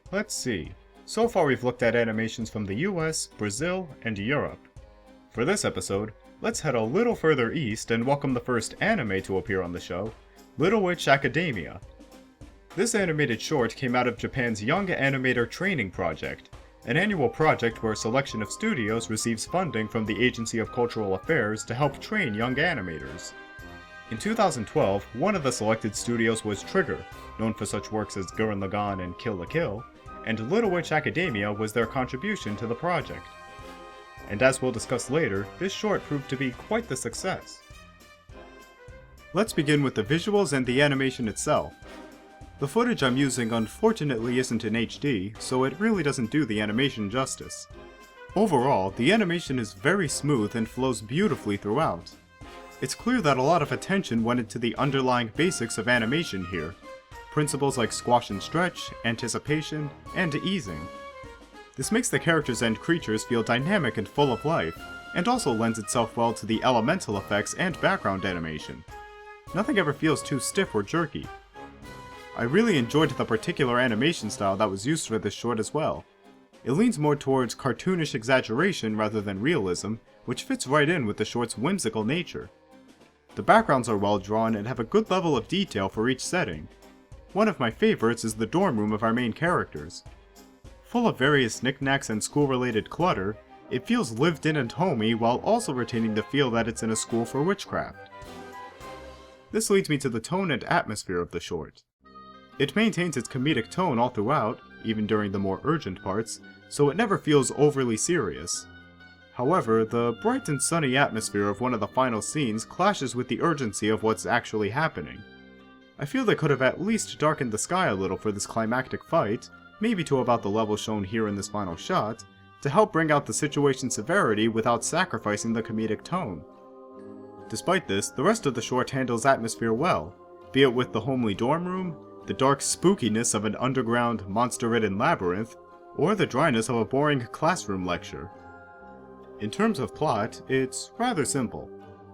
Let's see. So far we've looked at animations from the US, Brazil, and Europe. For this episode, let's head a little further east and welcome the first anime to appear on the show, Little Witch Academia. This animated short came out of Japan's Young Animator Training Project, an annual project where a selection of studios receives funding from the Agency of Cultural Affairs to help train young animators. In 2012, one of the selected studios was Trigger, known for such works as Gurren Lagann and Kill la Kill, and Little Witch Academia was their contribution to the project. And as we'll discuss later, this short proved to be quite the success. Let's begin with the visuals and the animation itself. The footage I'm using unfortunately isn't in HD, so it really doesn't do the animation justice. Overall, the animation is very smooth and flows beautifully throughout. It's clear that a lot of attention went into the underlying basics of animation here. Principles like squash and stretch, anticipation, and easing. This makes the characters and creatures feel dynamic and full of life, and also lends itself well to the elemental effects and background animation. Nothing ever feels too stiff or jerky. I really enjoyed the particular animation style that was used for this short as well. It leans more towards cartoonish exaggeration rather than realism, which fits right in with the short's whimsical nature. The backgrounds are well drawn and have a good level of detail for each setting. One of my favorites is the dorm room of our main characters. Full of various knickknacks and school-related clutter, it feels lived in and homey while also retaining the feel that it's in a school for witchcraft. This leads me to the tone and atmosphere of the short. It maintains its comedic tone all throughout, even during the more urgent parts, so it never feels overly serious. However, the bright and sunny atmosphere of one of the final scenes clashes with the urgency of what's actually happening. I feel they could have at least darkened the sky a little for this climactic fight, maybe to about the level shown here in this final shot, to help bring out the situation's severity without sacrificing the comedic tone. Despite this, the rest of the short handles atmosphere well, be it with the homely dorm room, the dark spookiness of an underground, monster-ridden labyrinth, or the dryness of a boring classroom lecture. In terms of plot, it's rather simple.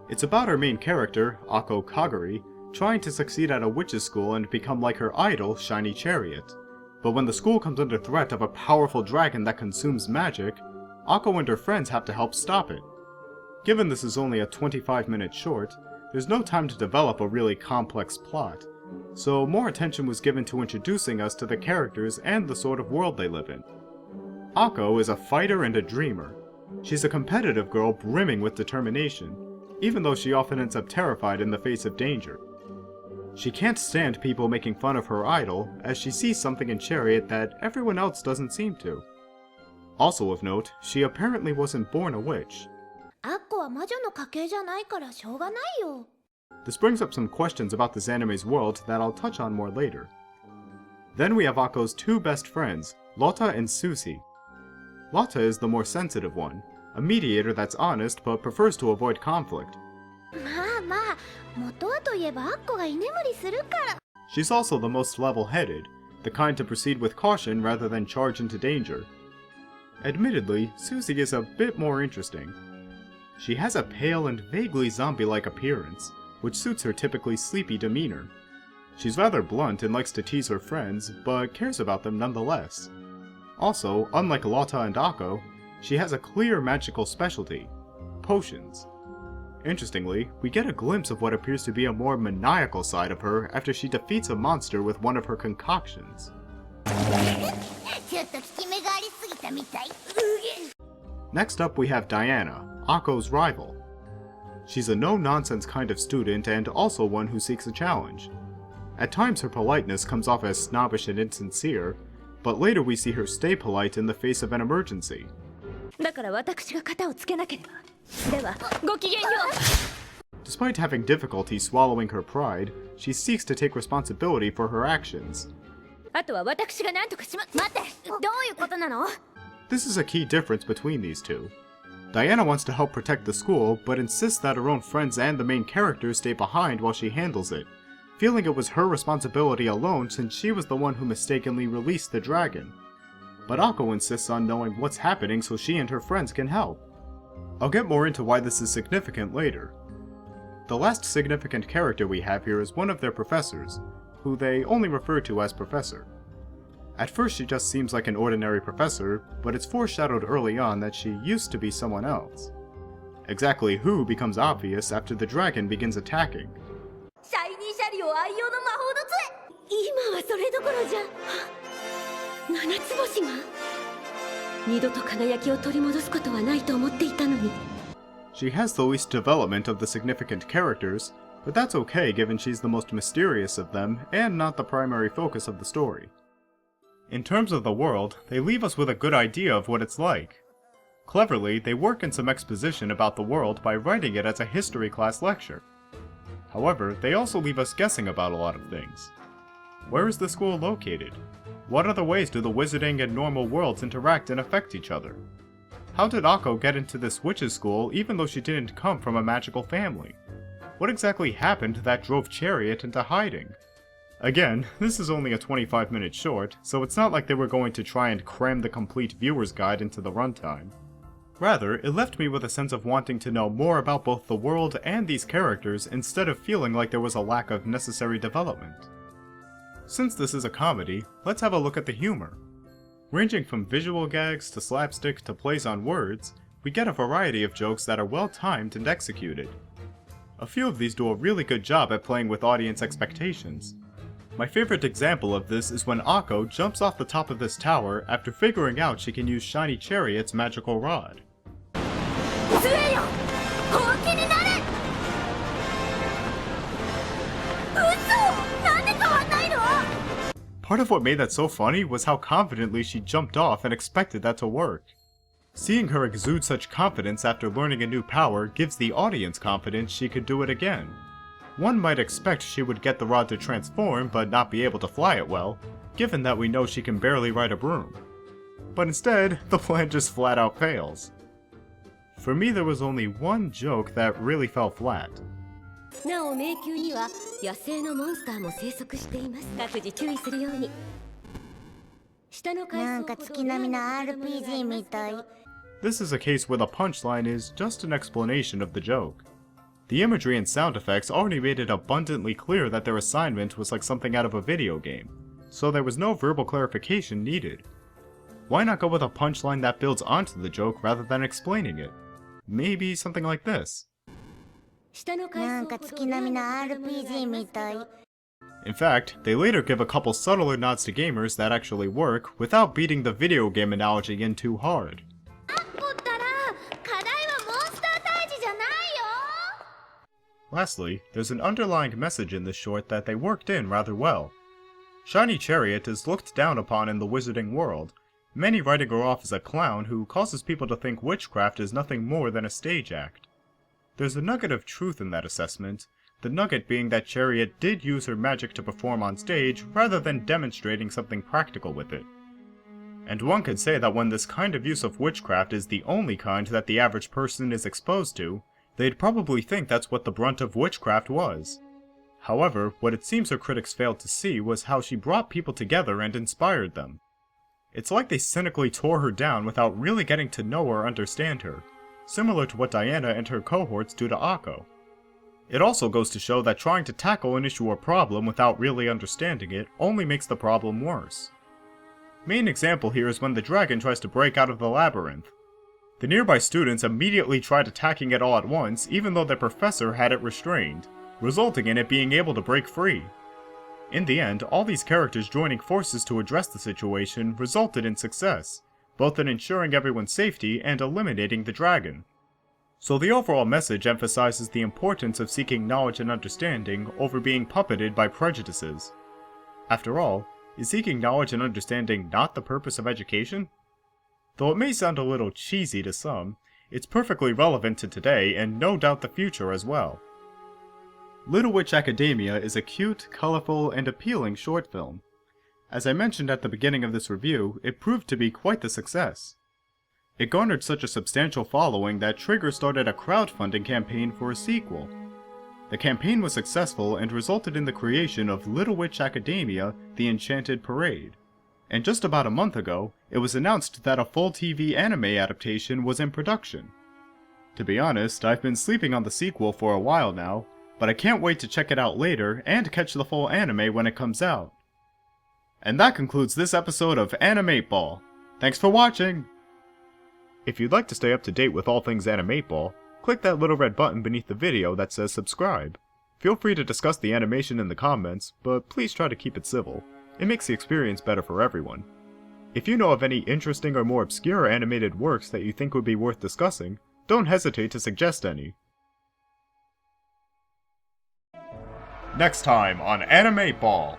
It's about our main character, Ako Kagari, trying to succeed at a witch's school and become like her idol, Shiny Chariot. But when the school comes under threat of a powerful dragon that consumes magic, Ako and her friends have to help stop it. Given this is only a 25-minute short, there's no time to develop a really complex plot, so more attention was given to introducing us to the characters and the sort of world they live in. Ako is a fighter and a dreamer. She's a competitive girl brimming with determination, even though she often ends up terrified in the face of danger. She can't stand people making fun of her idol, as she sees something in Chariot that everyone else doesn't seem to. Also of note, she apparently wasn't born a witch. アッコは魔女の家系じゃないからしょうがないよ。 This brings up some questions about this anime's world that I'll touch on more later. Then we have Ako's two best friends, Lotta and Susie. Lotta is the more sensitive one, a mediator that's honest but prefers to avoid conflict. まあまあ、元はといえばアッコが居眠りするから。 She's also the most level-headed, the kind to proceed with caution rather than charge into danger. Admittedly, Susie is a bit more interesting. She has a pale and vaguely zombie-like appearance, which suits her typically sleepy demeanor. She's rather blunt and likes to tease her friends, but cares about them nonetheless. Also, unlike Lotta and Ako, she has a clear magical specialty: potions. Interestingly, we get a glimpse of what appears to be a more maniacal side of her after she defeats a monster with one of her concoctions. Next up we have Diana, Ako's rival. She's a no-nonsense kind of student and also one who seeks a challenge. At times her politeness comes off as snobbish and insincere, but later we see her stay polite in the face of an emergency. だから私が肩をつけなければ。では、ごきげんよう。 Despite having difficulty swallowing her pride, she seeks to take responsibility for her actions. あとは私が何とかしま。待って、どういうことなの？ This is a key difference between these two. Diana wants to help protect the school, but insists that her own friends and the main characters stay behind while she handles it, feeling it was her responsibility alone since she was the one who mistakenly released the dragon. But Ako insists on knowing what's happening so she and her friends can help. I'll get more into why this is significant later. The last significant character we have here is one of their professors, who they only refer to as Professor. At first she just seems like an ordinary professor, but it's foreshadowed early on that she used to be someone else. Exactly who becomes obvious after the dragon begins attacking. シャイニーシャリを愛用の魔法の杖。今はそれどころじゃ。七つ星が二度と輝きを取り戻すことはないと思っていたのに。She has the least development of the significant characters, but that's okay given she's the most mysterious of them and not the primary focus of the story. In terms of the world, they leave us with a good idea of what it's like. Cleverly, they work in some exposition about the world by writing it as a history class lecture. However, they also leave us guessing about a lot of things. Where is the school located? What other ways do the wizarding and normal worlds interact and affect each other? How did Akko get into this witch's school even though she didn't come from a magical family? What exactly happened that drove Chariot into hiding? Again, this is only a 25-minute short, so it's not like they were going to try and cram the complete viewer's guide into the runtime. Rather, it left me with a sense of wanting to know more about both the world and these characters instead of feeling like there was a lack of necessary development. Since this is a comedy, let's have a look at the humor. Ranging from visual gags to slapstick to plays on words, we get a variety of jokes that are well timed and executed. A few of these do a really good job at playing with audience expectations. My favorite example of this is when Akko jumps off the top of this tower after figuring out she can use Shiny Chariot's magical rod. Part of what made that so funny was how confidently she jumped off and expected that to work. Seeing her exude such confidence after learning a new power gives the audience confidence she could do it again. One might expect she would get the rod to transform but not be able to fly it well, given that we know she can barely ride a broom. But instead, the plan just flat out fails. For me, there was only one joke that really fell flat. なお迷宮には野生のモンスターも生息しています。各自注意するように。なんか月並みの RPG みたい。 This is a case where the punchline is just an explanation of the joke. The imagery and sound effects already made it abundantly clear that their assignment was like something out of a video game, so there was no verbal clarification needed. Why not go with a punchline that builds onto the joke rather than explaining it? Maybe something like this. なんか月並みの RPG みたい。 In fact, they later give a couple subtler nods to gamers that actually work without beating the video game analogy in too hard. Lastly, there's an underlying message in this short that they worked in rather well. Shiny Chariot is looked down upon in the wizarding world, many writing her off as a clown who causes people to think witchcraft is nothing more than a stage act. There's a nugget of truth in that assessment, the nugget being that Chariot did use her magic to perform on stage rather than demonstrating something practical with it. And one could say that when this kind of use of witchcraft is the only kind that the average person is exposed to, they'd probably think that's what the brunt of witchcraft was. However, what it seems her critics failed to see was how she brought people together and inspired them. It's like they cynically tore her down without really getting to know or understand her, similar to what Diana and her cohorts do to Akko. It also goes to show that trying to tackle an issue or problem without really understanding it only makes the problem worse. Main example here is when the dragon tries to break out of the labyrinth. The nearby students immediately tried attacking it all at once even though their professor had it restrained, resulting in it being able to break free. In the end, all these characters joining forces to address the situation resulted in success, both in ensuring everyone's safety and eliminating the dragon. So the overall message emphasizes the importance of seeking knowledge and understanding over being puppeted by prejudices. After all, is seeking knowledge and understanding not the purpose of education? Though it may sound a little cheesy to some, it's perfectly relevant to today and no doubt the future as well. Little Witch Academia is a cute, colorful, and appealing short film. As I mentioned at the beginning of this review, it proved to be quite the success. It garnered such a substantial following that Trigger started a crowdfunding campaign for a sequel. The campaign was successful and resulted in the creation of Little Witch Academia: The Enchanted Parade. And just about a month ago, it was announced that a full TV anime adaptation was in production. To be honest, I've been sleeping on the sequel for a while now, but I can't wait to check it out later and catch the full anime when it comes out. And that concludes this episode of Animate Ball. Thanks for watching! If you'd like to stay up to date with all things Animate Ball, click that little red button beneath the video that says subscribe. Feel free to discuss the animation in the comments, but please try to keep it civil. It makes the experience better for everyone. If you know of any interesting or more obscure animated works that you think would be worth discussing, don't hesitate to suggest any. Next time on Animate Ball.